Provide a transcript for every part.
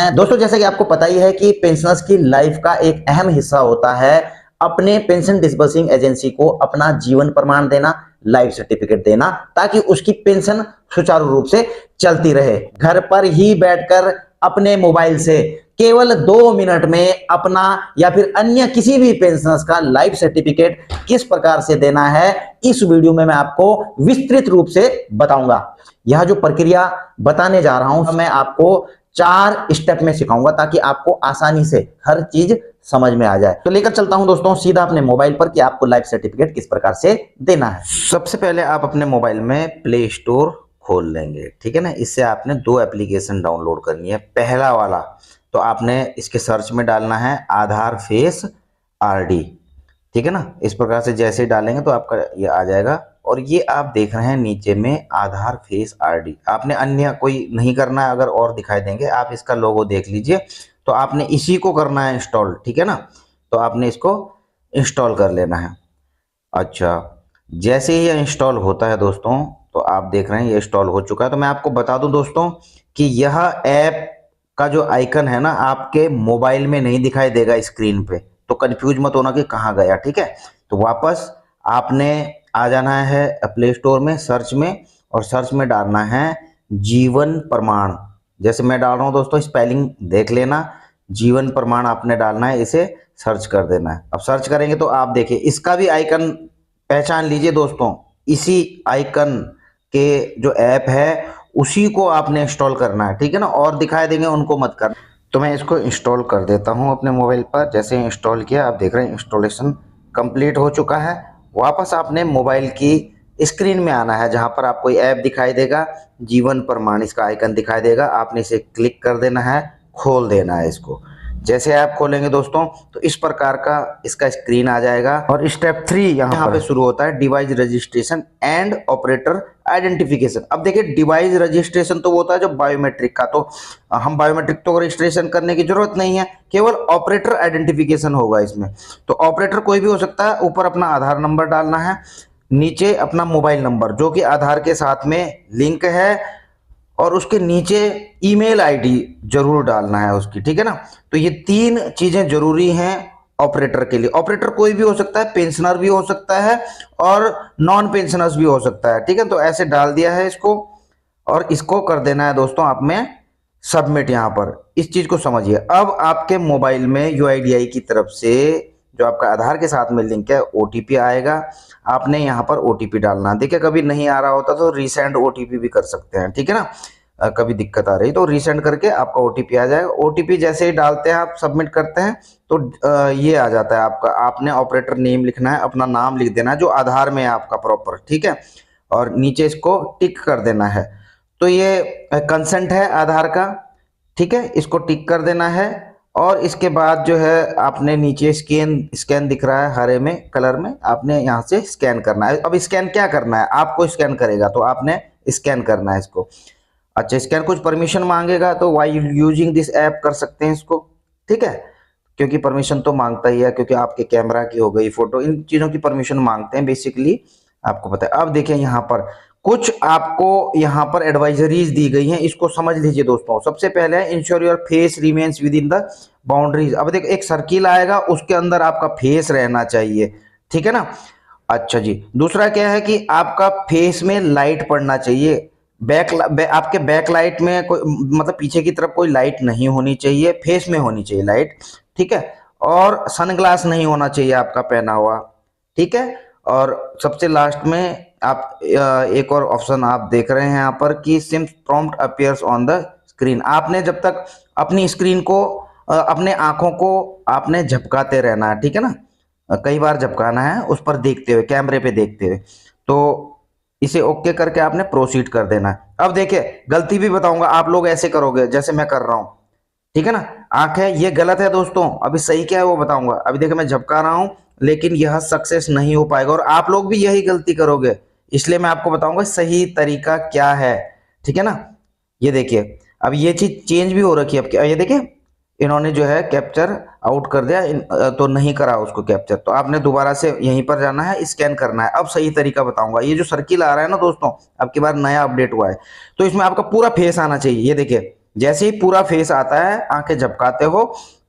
दोस्तों जैसा कि आपको पता ही है कि पेंशनर्स की लाइफ का एक अहम हिस्सा होता है अपने पेंशन डिस्बर्सिंग एजेंसी को अपना जीवन प्रमाण देना, लाइफ सर्टिफिकेट देना, ताकि उसकी पेंशन सुचारू रूप से चलती रहे। घर पर ही बैठकर अपने मोबाइल से केवल 2 मिनट में अपना या फिर अन्य किसी भी पेंशनर्स का लाइफ सर्टिफिकेट किस प्रकार से देना है, इस वीडियो में मैं आपको विस्तृत रूप से बताऊंगा। यह जो प्रक्रिया बताने जा रहा हूं मैं आपको 4 स्टेप में सिखाऊंगा ताकि आपको आसानी से हर चीज समझ में आ जाए। तो लेकर चलता हूं दोस्तों सीधा अपने मोबाइल पर कि आपको लाइफ सर्टिफिकेट किस प्रकार से देना है। सबसे पहले आप अपने मोबाइल में प्ले स्टोर खोल लेंगे, ठीक है ना। इससे आपने 2 एप्लीकेशन डाउनलोड करनी है। पहला वाला तो आपने इसके सर्च में डालना है आधार फेस आरडी, ठीक है ना। इस प्रकार से जैसे ही डालेंगे तो आपका ये आ जाएगा और ये आप देख रहे हैं नीचे में आधार फेस आरडी। आपने अन्य कोई नहीं करना है, अगर और दिखाई देंगे आप इसका लोगो देख लीजिए। तो आपने इसी को करना है इंस्टॉल, ठीक है ना। तो आपने इसको इंस्टॉल कर लेना है। अच्छा, जैसे ही ये इंस्टॉल होता है दोस्तों तो आप देख रहे हैं ये इंस्टॉल हो चुका है। तो मैं आपको बता दूं दोस्तों कि यह ऐप का जो आइकन है ना आपके मोबाइल में नहीं दिखाई देगा स्क्रीन पे, तो कंफ्यूज मत होना कि कहाँ गया, ठीक है। तो वापस आपने आ जाना है प्ले स्टोर में, सर्च में, और सर्च में डालना है जीवन प्रमाण। जैसे मैं डाल रहा हूँ दोस्तों, स्पेलिंग देख लेना। जीवन प्रमाण आपने डालना है, इसे सर्च कर देना है। अब सर्च करेंगे तो आप देखिए इसका भी आइकन पहचान लीजिए दोस्तों। इसी आइकन के जो ऐप है उसी को आपने इंस्टॉल करना है, ठीक है ना। और दिखाई देंगे उनको मत करना। तो मैं इसको इंस्टॉल कर देता हूं अपने मोबाइल पर। जैसे इंस्टॉल किया आप देख रहे हैं इंस्टॉलेशन कंप्लीट हो चुका है। वापस आपने मोबाइल की स्क्रीन में आना है जहां पर आपको ऐप दिखाई देगा, जीवन प्रमाण इसका आइकन दिखाई देगा। आपने इसे क्लिक कर देना है, खोल देना है इसको। जैसे आप खोलेंगे दोस्तों तो इस प्रकार का इसका स्क्रीन आ जाएगा। और स्टेप 3 यहाँ पे शुरू होता है, device registration and operator identification. अब देखिए डिवाइस रजिस्ट्रेशन तो वो होता है जो बायोमेट्रिक का, तो हम बायोमेट्रिक तो रजिस्ट्रेशन करने की जरूरत नहीं है, केवल ऑपरेटर आइडेंटिफिकेशन होगा इसमें। तो ऑपरेटर कोई भी हो सकता है। ऊपर अपना आधार नंबर डालना है, नीचे अपना मोबाइल नंबर जो कि आधार के साथ में लिंक है, और उसके नीचे ईमेल आईडी जरूर डालना है उसकी, ठीक है ना। तो ये 3 चीजें जरूरी हैं ऑपरेटर के लिए। ऑपरेटर कोई भी हो सकता है, पेंशनर भी हो सकता है और नॉन पेंशनर्स भी हो सकता है, ठीक है। तो ऐसे डाल दिया है इसको और इसको कर देना है दोस्तों आप में सबमिट। यहाँ पर इस चीज को समझिए। अब आपके मोबाइल में यूआईडीआई की तरफ से जो आपका आधार के साथ में लिंक है ओटीपी आएगा। आपने यहाँ पर ओटीपी डालना। देखिए कभी नहीं आ रहा होता तो रीसेंड ओटीपी भी कर सकते हैं, ठीक है ना। कभी दिक्कत आ रही तो रीसेंड करके आपका ओटीपी आ जाएगा। ओटीपी जैसे ही डालते हैं आप सबमिट करते हैं तो ये आ जाता है आपका। आपने ऑपरेटर नेम लिखना है, अपना नाम लिख देना है जो आधार में है आपका प्रॉपर, ठीक है। और नीचे इसको टिक कर देना है। तो ये कंसेंट है आधार का, ठीक है। इसको टिक कर देना है। और इसके बाद जो है आपने नीचे स्कैन दिख रहा है हरे में कलर में, आपने यहाँ से स्कैन करना है। अब स्कैन क्या करना है, आपको स्कैन करेगा तो आपने स्कैन करना है इसको। अच्छा, स्कैन कुछ परमिशन मांगेगा तो वाई यूजिंग दिस ऐप कर सकते हैं इसको, ठीक है। क्योंकि परमिशन तो मांगता ही है, क्योंकि आपके कैमरा की हो गई फोटो, इन चीजों की परमिशन मांगते हैं बेसिकली, आपको पता है। अब देखिए यहाँ पर कुछ आपको यहाँ पर एडवाइजरीज दी गई हैं, इसको समझ लीजिए दोस्तों। सबसे पहले है ensure your face remains with in the boundaries. अब देखो एक सर्किल आएगा, उसके अंदर आपका फेस रहना चाहिए, ठीक है ना। अच्छा जी, दूसरा क्या है कि आपका फेस में लाइट पड़ना चाहिए। आपके बैक लाइट में कोई मतलब पीछे की तरफ कोई लाइट नहीं होनी चाहिए, फेस में होनी चाहिए लाइट, ठीक है। और सनग्लास नहीं होना चाहिए आपका पहना हुआ, ठीक है। और सबसे लास्ट में आप एक और ऑप्शन आप देख रहे हैं यहाँ पर कि SIM prompt appears on the screen. आपने जब तक अपनी स्क्रीन को अपने आंखों को आपने झपकाते रहना है, ठीक है ना। कई बार झपकाना है उस पर देखते हुए, कैमरे पे देखते हुए। तो इसे ओके करके आपने प्रोसीड कर देना है। अब देखिए गलती भी बताऊंगा, आप लोग ऐसे करोगे जैसे मैं कर रहा हूं, ठीक है ना। आंखें ये गलत है दोस्तों, अभी सही क्या है वो बताऊंगा। अभी देखिए मैं झपका रहा हूं लेकिन यह सक्सेस नहीं हो पाएगा और आप लोग भी यही गलती करोगे, इसलिए मैं आपको बताऊंगा सही तरीका क्या है, ठीक है ना। ये देखिए अब ये चीज चेंज भी हो रखी है। अब ये देखिए इन्होंने जो है कैप्चर आउट कर दिया, तो नहीं करा उसको कैप्चर। तो आपने दोबारा से यहीं पर जाना है, स्कैन करना है। अब सही तरीका बताऊंगा। ये जो सर्किल आ रहा है ना दोस्तों, अब की बार नया अपडेट हुआ है तो इसमें आपका पूरा फेस आना चाहिए। ये देखिए जैसे ही पूरा फेस आता है, आंखें झपकाते हो,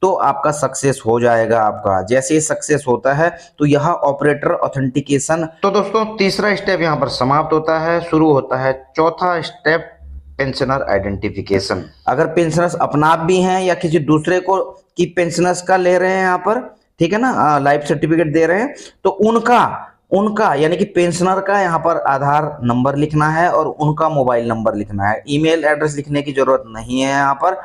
तो आपका सक्सेस हो जाएगा। आपका जैसे ही सक्सेस होता है तो यह ऑपरेटर ऑथेंटिकेशन। तो दोस्तों तीसरा स्टेप यहाँ पर समाप्त होता है, शुरू होता है चौथा स्टेप, पेंशनर आइडेंटिफिकेशन। अगर पेंशनर्स अपना आप भी हैं या किसी दूसरे को की पेंशनर्स का ले रहे हैं यहाँ पर, ठीक है ना, लाइफ सर्टिफिकेट दे रहे हैं, तो उनका उनका यानी कि पेंशनर का यहाँ पर आधार नंबर लिखना है और उनका मोबाइल नंबर लिखना है। ईमेल एड्रेस लिखने की जरूरत नहीं है यहाँ पर,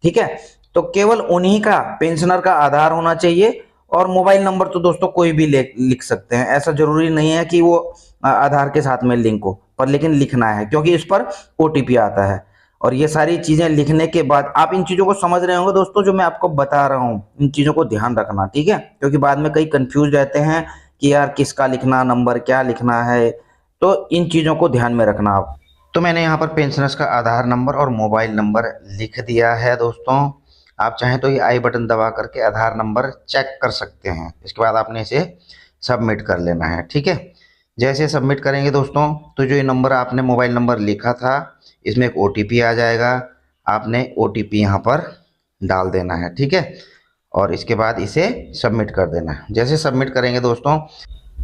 ठीक है। तो केवल उन्हीं का, पेंशनर का आधार होना चाहिए, और मोबाइल नंबर तो दोस्तों कोई भी लिख सकते हैं, ऐसा जरूरी नहीं है कि वो आधार के साथ में लिंक हो, पर लेकिन लिखना है क्योंकि इस पर ओटीपी आता है। और ये सारी चीजें लिखने के बाद आप इन चीजों को समझ रहे होंगे दोस्तों, जो मैं आपको बता रहा हूँ, इन चीजों को ध्यान रखना, ठीक है, क्योंकि बाद में कई कंफ्यूज रहते हैं कि यार किसका लिखना, नंबर क्या लिखना है, तो इन चीजों को ध्यान में रखना आप। तो मैंने यहाँ पर पेंशनर्स का आधार नंबर और मोबाइल नंबर लिख दिया है दोस्तों। आप चाहें तो ये आई बटन दबा करके आधार नंबर चेक कर सकते हैं। इसके बाद आपने इसे सबमिट कर लेना है, ठीक है। जैसे सबमिट करेंगे दोस्तों, तो जो ये नंबर आपने मोबाइल नंबर लिखा था, इसमें एक ओटीपी आ जाएगा। आपने ओटीपी यहाँ पर डाल देना है, ठीक है, और इसके बाद इसे सबमिट कर देना है। जैसे सबमिट करेंगे दोस्तों,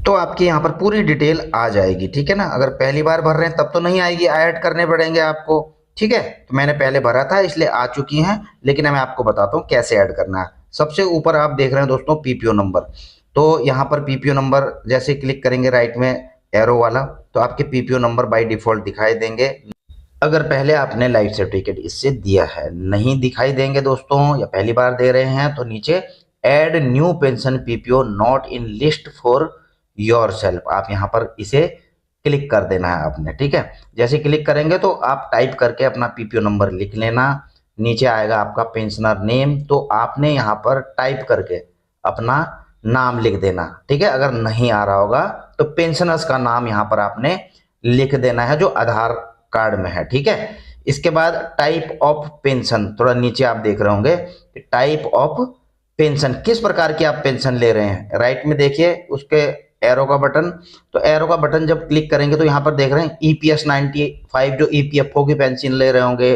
तो आपकी यहाँ पर पूरी डिटेल आ जाएगी, ठीक है ना। अगर पहली बार भर रहे हैं तब तो नहीं आएगी, ऐड करने पड़ेंगे आपको, ठीक है। तो मैंने पहले भरा था इसलिए आ चुकी हैं, लेकिन मैं आपको बताता हूँ कैसे ऐड करना है। सबसे ऊपर आप देख रहे हैं दोस्तों पीपीओ नंबर, तो यहाँ पर पीपीओ नंबर जैसे क्लिक करेंगे राइट में एरो वाला, तो आपके पीपीओ नंबर बाय डिफॉल्ट दिखाई देंगे, अगर पहले आपने लाइफ सर्टिफिकेट इससे दिया है। नहीं दिखाई देंगे दोस्तों, या पहली बार दे रहे हैं, तो नीचे add new pension PPO not in list for your self, आप यहाँ पर इसे क्लिक कर देना है आपने, ठीक है। जैसे क्लिक करेंगे तो आप टाइप करके अपना पीपीओ नंबर लिख लेना। नीचे आएगा आपका पेंशनर नेम, तो आपने यहाँ पर टाइप करके अपना नाम लिख देना, ठीक है। अगर नहीं आ रहा होगा तो पेंशनर्स का नाम यहाँ पर आपने लिख देना है जो आधार कार्ड में है, ठीक है। इसके बाद टाइप ऑफ पेंशन, थोड़ा नीचे आप देख रहे होंगे टाइप ऑफ पेंशन, किस प्रकार की आप पेंशन ले रहे हैं, राइट में देखिए उसके एरो का बटन, तो एरो का बटन जब क्लिक करेंगे तो यहाँ पर देख रहे हैं ईपीएस 95 जो ईपीएफओ की पेंशन ले रहे होंगे।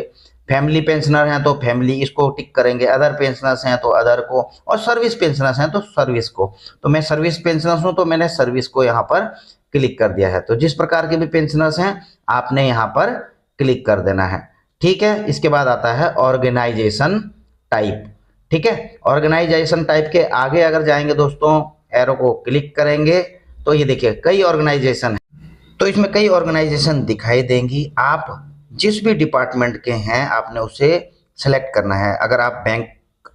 फैमिली पेंशनर हैं तो फैमिली इसको टिक करेंगे, अदर पेंशनर्स हैं तो अदर को, और सर्विस पेंशनर्स हैं तो सर्विस को। तो मैं सर्विस पेंशनर्स हूं तो मैंने सर्विस को यहाँ पर क्लिक कर दिया है। तो जिस प्रकार के भी पेंशनर्स हैं आपने यहाँ पर क्लिक कर देना है, ठीक है। इसके बाद आता है ऑर्गेनाइजेशन टाइप, ठीक है। ऑर्गेनाइजेशन टाइप के आगे अगर जाएंगे दोस्तों, एरो को क्लिक करेंगे तो ये देखिए कई ऑर्गेनाइजेशन है, तो इसमें कई ऑर्गेनाइजेशन दिखाई देंगी। आप जिस भी डिपार्टमेंट के हैं आपने उसे सेलेक्ट करना है। अगर आप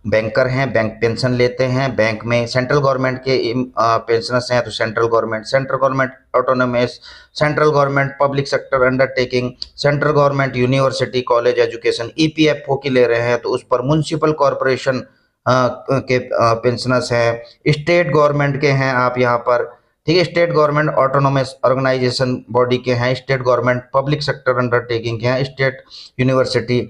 बैंकर हैं, बैंक पेंशन लेते हैं, बैंक में सेंट्रल गवर्नमेंट के पेंशनर्स हैं तो central government autonomous, central government public sector undertaking, central government university college education, EPFO की ले रहे हैं तो उस पर म्युनिसिपल कॉरपोरेशन के पेंशनर्स हैं, स्टेट गवर्नमेंट के हैं आप यहाँ पर, ठीक है, state government autonomous organisation body के हैं, state government public sector undertaking के हैं, स्टेट यूनिवर्सिटी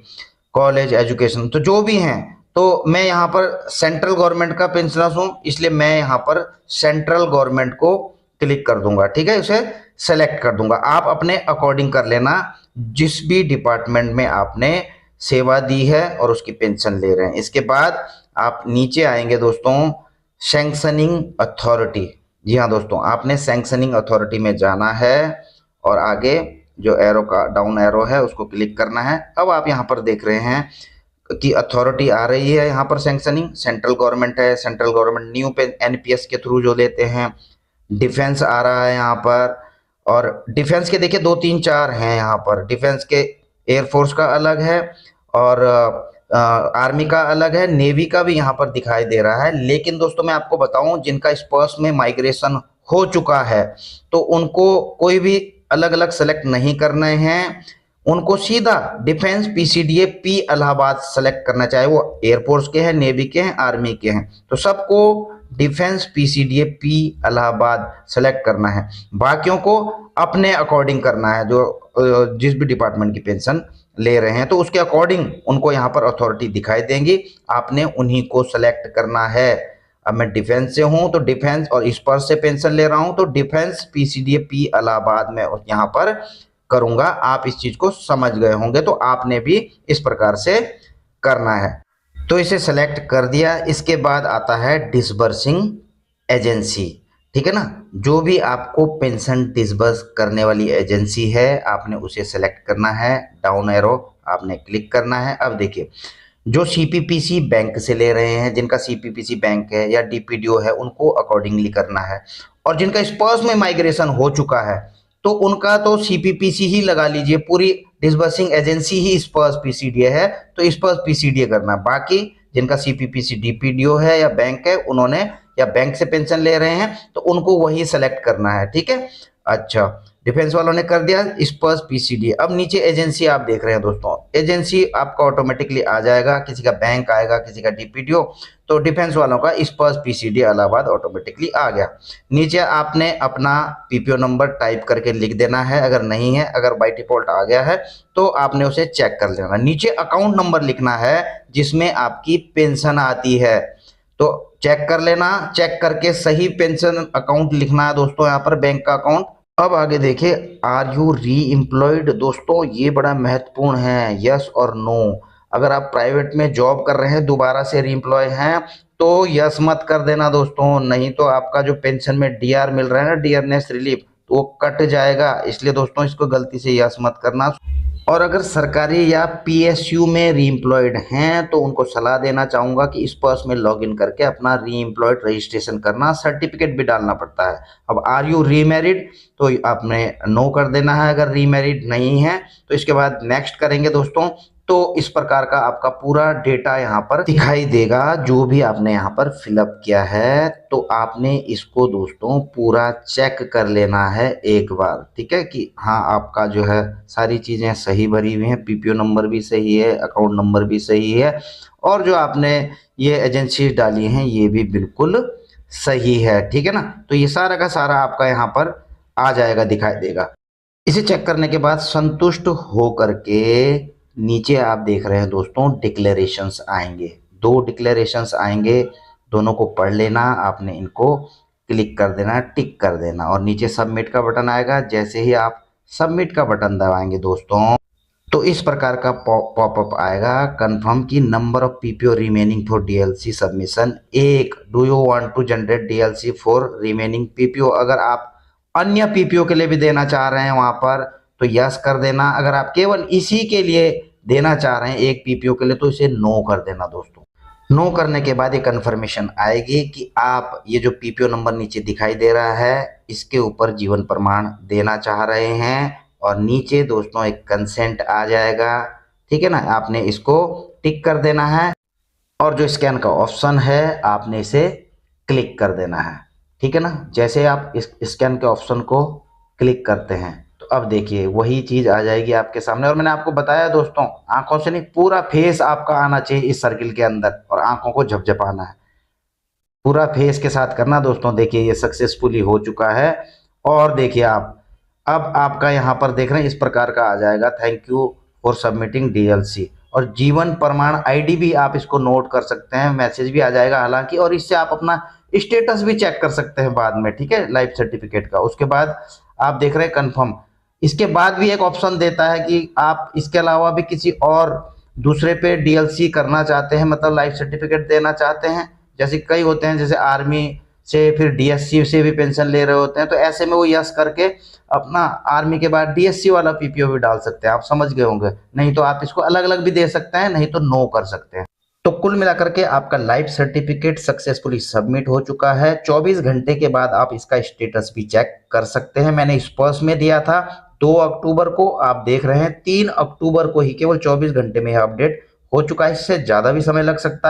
कॉलेज एजुकेशन, तो जो भी हैं। तो मैं यहाँ पर सेंट्रल गवर्नमेंट का पेंशनर्स हूँ इसलिए मैं यहाँ पर सेंट्रल गवर्नमेंट को क्लिक कर दूंगा, ठीक है, उसे सेलेक्ट कर दूंगा। आप अपने अकॉर्डिंग कर लेना, जिस भी डिपार्टमेंट में आपने सेवा दी है और उसकी पेंशन ले रहे हैं। इसके बाद आप नीचे आएंगे दोस्तों सैंक्शनिंग अथॉरिटी, जी हाँ दोस्तों, आपने सैंक्शनिंग अथॉरिटी में जाना है और आगे जो एरो का डाउन एरो है उसको क्लिक करना है। अब आप यहाँ पर देख रहे हैं कि अथॉरिटी आ रही है यहाँ पर सैंक्शनिंग, सेंट्रल गवर्नमेंट है, सेंट्रल गवर्नमेंट न्यू एनपीएस के थ्रू जो लेते हैं, डिफेंस आ रहा है यहाँ पर, और डिफेंस के देखिए 2 3 4 हैं यहाँ पर। डिफेंस के एयरफोर्स का अलग है और आर्मी का अलग है, नेवी का भी यहाँ पर दिखाई दे रहा है। लेकिन दोस्तों मैं आपको बताऊं, जिनका स्पर्श में माइग्रेशन हो चुका है तो उनको कोई भी अलग अलग सेलेक्ट नहीं करने हैं, उनको सीधा defence PCDA P Allahabad select करना, चाहे वो एयरफोर्स के हैं, नेवी के हैं, आर्मी के हैं, तो सबको defence PCDA P Allahabad select करना है। बाकियों को अपने अकॉर्डिंग करना है, जो जिस भी डिपार्टमेंट की पेंशन ले रहे हैं तो उसके अकॉर्डिंग उनको यहाँ पर अथॉरिटी दिखाई देंगी, आपने उन्हीं को सेलेक्ट करना है। अब मैं डिफेंस से हूँ तो डिफेंस, और स्पर्श से पेंशन ले रहा हूँ तो डिफेंस पीसीडीए पी इलाहाबाद में यहाँ पर करूंगा। आप इस चीज को समझ गए होंगे, तो आपने भी इस प्रकार से करना है। तो इसे सेलेक्ट कर दिया। इसके बाद आता है डिसबर्सिंग एजेंसी, ठीक है ना। जो भी आपको पेंशन डिसबर्स करने वाली एजेंसी है, आपने उसे सेलेक्ट करना है, डाउन एरो आपने क्लिक करना है। अब देखिए, जो सीपीपीसी बैंक से ले रहे हैं, जिनका सीपीपीसी बैंक है या डीपीडीओ है, उनको अकॉर्डिंगली करना है। और जिनका स्पर्श में माइग्रेशन हो चुका है, तो उनका तो सीपीपीसी ही लगा लीजिए, पूरी डिसबर्सिंग एजेंसी ही स्पर्श पीसीडीए है, तो स्पर्श पीसीडीए करना। बाकी जिनका सीपीपीसी डीपीडीओ है या बैंक है, उन्होंने या बैंक से पेंशन ले रहे हैं, तो उनको वही सेलेक्ट करना है, ठीक है। अच्छा, डिफेंस वालों ने कर दिया स्पर्श पीसीडी। अब नीचे एजेंसी आप देख रहे हैं दोस्तों, एजेंसी आपका ऑटोमेटिकली आ जाएगा, किसी का बैंक आएगा, किसी का डीपीडीओ, तो डिफेंस वालों का स्पर्श पीसीडी इलाहाबाद ऑटोमेटिकली आ गया। नीचे आपने अपना पीपीओ नंबर टाइप करके लिख देना है, अगर नहीं है, अगर बाय डिफॉल्ट आ गया है तो आपने उसे चेक कर लेना। नीचे अकाउंट नंबर लिखना है जिसमें आपकी पेंशन आती है, तो चेक कर लेना। चेक करके सही पेंशन अकाउंट लिखना है दोस्तों, यहाँ पर बैंक का अकाउंट। अब आगे देखिए, आर यू री एम्प्लॉयड, दोस्तों ये बड़ा महत्वपूर्ण है, यस और नो। अगर आप प्राइवेट में जॉब कर रहे हैं, दोबारा से री एम्प्लॉय हैं, तो यस मत कर देना दोस्तों, नहीं तो आपका जो पेंशन में डीआर मिल रहा है ना, डियरनेस रिलीफ, तो वो कट जाएगा। इसलिए दोस्तों इसको गलती से यस मत करना। और अगर सरकारी या पीएसयू में री एम्प्लॉयड हैं, तो उनको सलाह देना चाहूँगा कि इस पर्स में लॉगिन करके अपना री एम्प्लॉयड रजिस्ट्रेशन करना, सर्टिफिकेट भी डालना पड़ता है। अब आर यू री मैरिड, तो आपने नो कर देना है अगर री मैरिड नहीं है। तो इसके बाद नेक्स्ट करेंगे दोस्तों, तो इस प्रकार का आपका पूरा डेटा यहाँ पर दिखाई देगा, जो भी आपने यहाँ पर फिलअप किया है। तो आपने इसको दोस्तों पूरा चेक कर लेना है एक बार, ठीक है, कि हाँ आपका जो है सारी चीज़ें सही भरी हुई हैं, पीपीओ नंबर भी सही है, अकाउंट नंबर भी सही है, और जो आपने ये एजेंसी डाली हैं ये भी बिल्कुल सही है, ठीक है ना। तो ये सारा का सारा आपका यहाँ पर आ जाएगा, दिखाई देगा। इसे चेक करने के बाद संतुष्ट हो करके नीचे आप देख रहे हैं दोस्तों, डिक्लेरेशंस आएंगे, 2 डिक्लेरेशंस आएंगे, दोनों को पढ़ लेना। आपने इनको क्लिक कर देना, टिक कर देना, और नीचे सबमिट का बटन आएगा। जैसे ही आप सबमिट का बटन दबाएंगे दोस्तों, तो इस प्रकार का पॉपअप आएगा, कंफर्म की number of PPO remaining for DLC submission 1, do you want to generate DLC for remaining PPO. अगर आप अन्य पीपीओ के लिए भी देना चाह रहे हैं वहां पर, तो यस कर देना। अगर आप केवल इसी के लिए देना चाह रहे हैं एक पीपीओ के लिए, तो इसे नो कर देना दोस्तों। नो करने के बाद एक कन्फर्मेशन आएगी कि आप ये जो पीपीओ नंबर नीचे दिखाई दे रहा है, इसके ऊपर जीवन प्रमाण देना चाह रहे हैं। और नीचे दोस्तों एक कंसेंट आ जाएगा, ठीक है ना, आपने इसको टिक कर देना है। और जो स्कैन का ऑप्शन है, आपने इसे क्लिक कर देना है, ठीक है ना। जैसे आप इस स्कैन के ऑप्शन को क्लिक करते हैं, तो अब देखिए वही चीज़ आ जाएगी आपके सामने। और मैंने आपको बताया दोस्तों, आंखों से नहीं, पूरा फेस आपका आना चाहिए इस सर्किल के अंदर, और आंखों को झपझपाना है, पूरा फेस के साथ करना दोस्तों। देखिए ये सक्सेसफुली हो चुका है। और देखिए आप, अब आपका यहाँ पर देख रहे हैं इस प्रकार का आ जाएगा, thank you for submitting DLC. और जीवन प्रमाण आईडी भी आप इसको नोट कर सकते हैं, मैसेज भी आ जाएगा हालांकि, और इससे आप अपना स्टेटस भी चेक कर सकते हैं बाद में, ठीक है, लाइफ सर्टिफिकेट का। उसके बाद आप देख रहे हैं कंफर्म। इसके बाद भी एक ऑप्शन देता है कि आप इसके अलावा भी किसी और दूसरे पे डीएलसी करना चाहते हैं, मतलब लाइफ सर्टिफिकेट देना चाहते हैं। जैसे कई होते हैं, जैसे आर्मी से फिर डीएससी से भी पेंशन ले रहे होते हैं, तो ऐसे में वो यस करके अपना आर्मी के बाद डीएससी वाला पीपीओ भी डाल सकते हैं, आप समझ गए होंगे। नहीं तो आप इसको अलग अलग भी दे सकते हैं, नहीं तो नो कर सकते हैं। तो कुल मिलाकर के आपका लाइफ सर्टिफिकेट सक्सेसफुली सबमिट हो चुका है। 24 घंटे के बाद आप इसका स्टेटस भी चेक कर सकते हैं। मैंने स्पर्श में दिया था 2 अक्टूबर को, आप देख रहे हैं 3 अक्टूबर को ही केवल 24 घंटे में अपडेट हो चुका है। इससे ज़्यादा भी समय लग सकता है।